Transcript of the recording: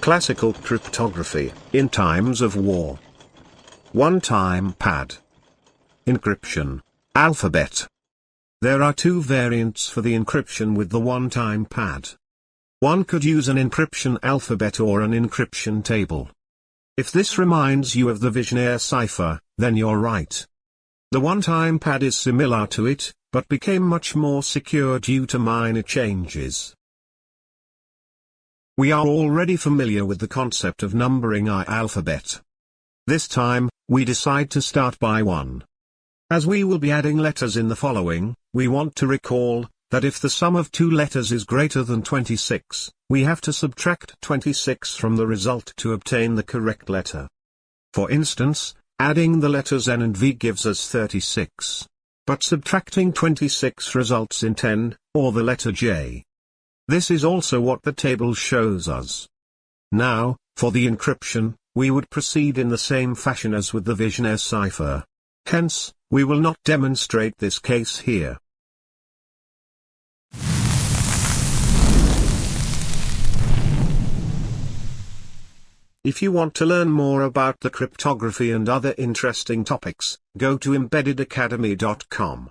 Classical cryptography, in times of war. One-time pad. Encryption. Alphabet. There are two variants for the encryption with the one-time pad. One could use an encryption alphabet or an encryption table. If this reminds you of the Vigenère cipher, then you're right. The one-time pad is similar to it, but became much more secure due to minor changes. We are already familiar with the concept of numbering our alphabet. This time, we decide to start by 1. As we will be adding letters in the following, we want to recall that if the sum of two letters is greater than 26, we have to subtract 26 from the result to obtain the correct letter. For instance, adding the letters N and V gives us 36. But subtracting 26 results in 10, or the letter J. This is also what the table shows us. Now, for the encryption, we would proceed in the same fashion as with the Vigenère cipher. Hence, we will not demonstrate this case here. If you want to learn more about the cryptography and other interesting topics, go to embeddedacademy.com.